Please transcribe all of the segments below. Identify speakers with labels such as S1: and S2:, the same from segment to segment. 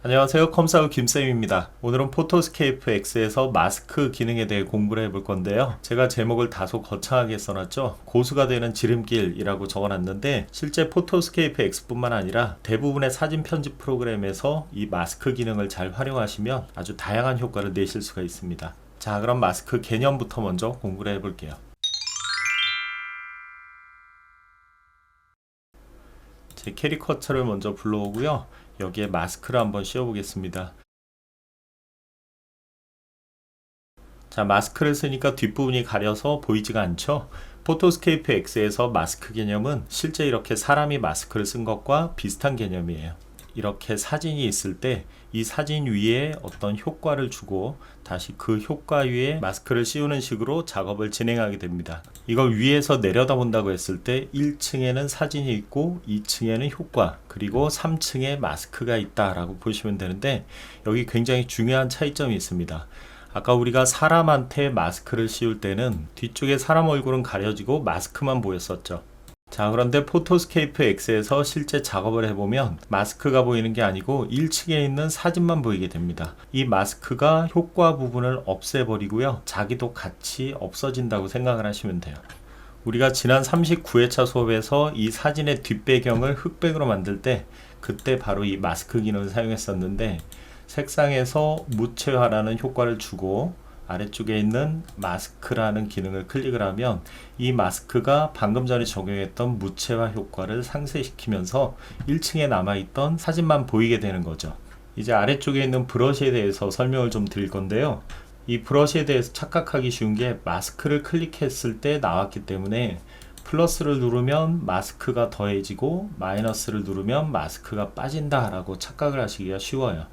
S1: 안녕하세요. 컴사우 김쌤입니다. 오늘은 포토스케이프 X에서 마스크 기능에 대해 공부를 해볼 건데요. 제가 제목을 다소 거창하게 써놨죠. 고수가 되는 지름길이라고 적어놨는데 실제 포토스케이프 X뿐만 아니라 대부분의 사진 편집 프로그램에서 이 마스크 기능을 잘 활용하시면 아주 다양한 효과를 내실 수가 있습니다. 자, 그럼 마스크 개념부터 먼저 공부를 해볼게요. 제 캐리커처를 먼저 불러오고요. 여기에 마스크를 한번 씌워보겠습니다. 자, 마스크를 쓰니까 뒷부분이 가려서 보이지가 않죠? 포토스케이프 X에서 마스크 개념은 실제 이렇게 사람이 마스크를 쓴 것과 비슷한 개념이에요. 이렇게 사진이 있을 때 이 사진 위에 어떤 효과를 주고 다시 그 효과 위에 마스크를 씌우는 식으로 작업을 진행하게 됩니다. 이걸 위에서 내려다본다고 했을 때 1층에는 사진이 있고 2층에는 효과, 그리고 3층에 마스크가 있다라고 보시면 되는데, 여기 굉장히 중요한 차이점이 있습니다. 아까 우리가 사람한테 마스크를 씌울 때는 뒤쪽에 사람 얼굴은 가려지고 마스크만 보였었죠. 자, 그런데 포토스케이프 X에서 실제 작업을 해보면 마스크가 보이는 게 아니고 1층에 있는 사진만 보이게 됩니다. 이 마스크가 효과 부분을 없애버리고요, 자기도 같이 없어진다고 생각을 하시면 돼요. 우리가 지난 39회차 수업에서 이 사진의 뒷배경을 흑백으로 만들 때 그때 바로 이 마스크 기능을 사용했었는데, 색상에서 무채화라는 효과를 주고 아래쪽에 있는 마스크라는 기능을 클릭을 하면 이 마스크가 방금 전에 적용했던 무채화 효과를 상쇄시키면서 1층에 남아있던 사진만 보이게 되는 거죠. 이제 아래쪽에 있는 브러쉬에 대해서 설명을 좀 드릴 건데요. 이 브러쉬에 대해서 착각하기 쉬운 게 마스크를 클릭했을 때 나왔기 때문에 플러스를 누르면 마스크가 더해지고 마이너스를 누르면 마스크가 빠진다 라고 착각을 하시기가 쉬워요.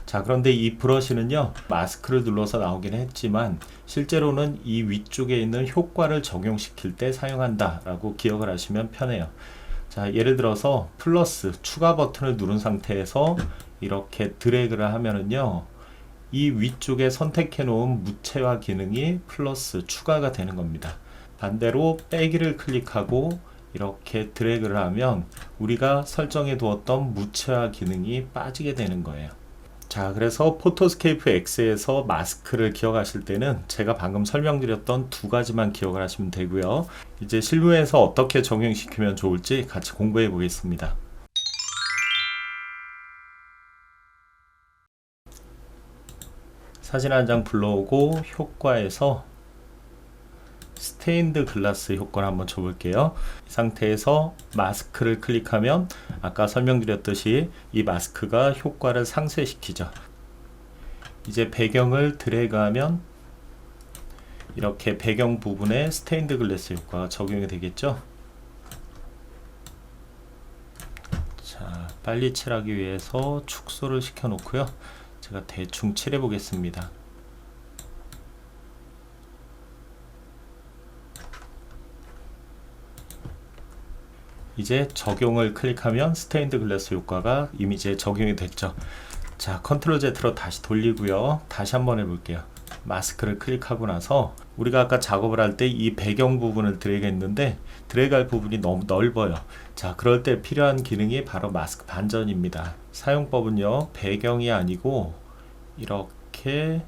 S1: 자, 그런데 이 브러쉬는요, 마스크를 눌러서 나오긴 했지만 실제로는 이 위쪽에 있는 효과를 적용시킬 때 사용한다 라고 기억을 하시면 편해요. 자, 예를 들어서 플러스 추가 버튼을 누른 상태에서 이렇게 드래그를 하면은요, 이 위쪽에 선택해 놓은 무채화 기능이 플러스 추가가 되는 겁니다. 반대로 빼기를 클릭하고 이렇게 드래그를 하면 우리가 설정해 두었던 무채화 기능이 빠지게 되는 거예요. 자, 그래서 포토스케이프 X에서 마스크를 기억하실 때는 제가 방금 설명드렸던 두 가지만 기억을 하시면 되고요. 이제 실무에서 어떻게 적용시키면 좋을지 같이 공부해 보겠습니다. 사진 한 장 불러오고 효과에서 스테인드 글라스 효과를 한번 줘볼게요. 이 상태에서 마스크를 클릭하면 아까 설명드렸듯이 이 마스크가 효과를 상쇄시키죠. 이제 배경을 드래그하면 이렇게 배경 부분에 스테인드 글라스 효과가 적용이 되겠죠. 자, 빨리 칠하기 위해서 축소를 시켜 놓고요, 제가 대충 칠해 보겠습니다. 이제 적용을 클릭하면 스테인드 글라스 효과가 이미지에 적용이 됐죠. 자, 컨트롤 Z로 다시 돌리고요, 다시 한번 해볼게요. 마스크를 클릭하고 나서 우리가 아까 작업을 할 때 이 배경 부분을 드래그 했는데 드래그할 부분이 너무 넓어요. 자, 그럴 때 필요한 기능이 바로 마스크 반전입니다. 사용법은요, 배경이 아니고 이렇게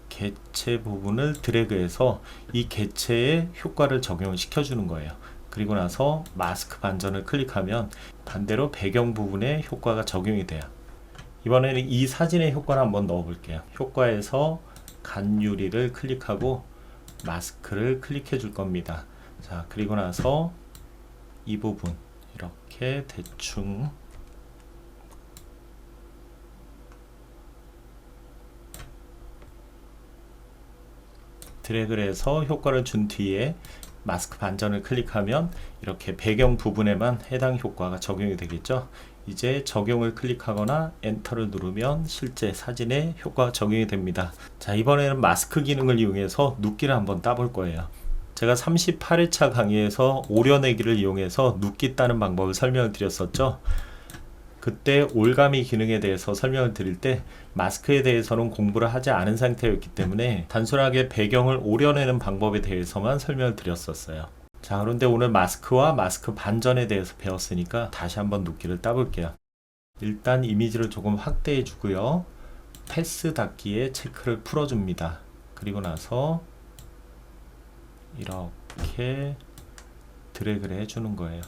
S1: 개체 부분을 드래그해서 이 개체에 효과를 적용을 시켜주는 거예요. 그리고 나서 마스크 반전을 클릭하면 반대로 배경 부분에 효과가 적용이 돼요. 이번에는 이 사진의 효과를 한번 넣어 볼게요. 효과에서 간유리를 클릭하고 마스크를 클릭해 줄 겁니다. 자, 그리고 나서 이 부분 이렇게 대충 드래그를 해서 효과를 준 뒤에 마스크 반전을 클릭하면 이렇게 배경 부분에만 해당 효과가 적용이 되겠죠. 이제 적용을 클릭하거나 엔터를 누르면 실제 사진에 효과가 적용이 됩니다. 자, 이번에는 마스크 기능을 이용해서 눕기를 한번 따볼 거예요. 제가 38회차 강의에서 오려내기를 이용해서 눕기 따는 방법을 설명을 드렸었죠. 그때 올가미 기능에 대해서 설명을 드릴 때 마스크에 대해서는 공부를 하지 않은 상태였기 때문에 단순하게 배경을 오려내는 방법에 대해서만 설명을 드렸었어요. 자, 그런데 오늘 마스크와 마스크 반전에 대해서 배웠으니까 다시 한번 눕기를 따볼게요. 일단 이미지를 조금 확대해 주고요. 패스 닫기에 체크를 풀어줍니다. 그리고 나서 이렇게 드래그를 해주는 거예요.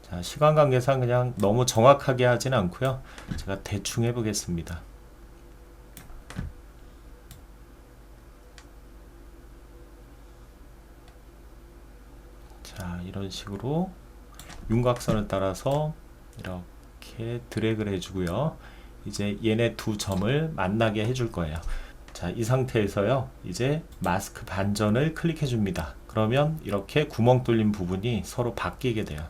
S1: 자, 시간 관계상 그냥 너무 정확하게 하진 않고요. 제가 대충 해보겠습니다. 자, 이런 식으로 윤곽선을 따라서 이렇게 드래그를 해주고요. 이제 얘네 두 점을 만나게 해줄 거예요. 자, 이 상태에서요, 이제 마스크 반전을 클릭해 줍니다. 그러면 이렇게 구멍 뚫린 부분이 서로 바뀌게 돼요.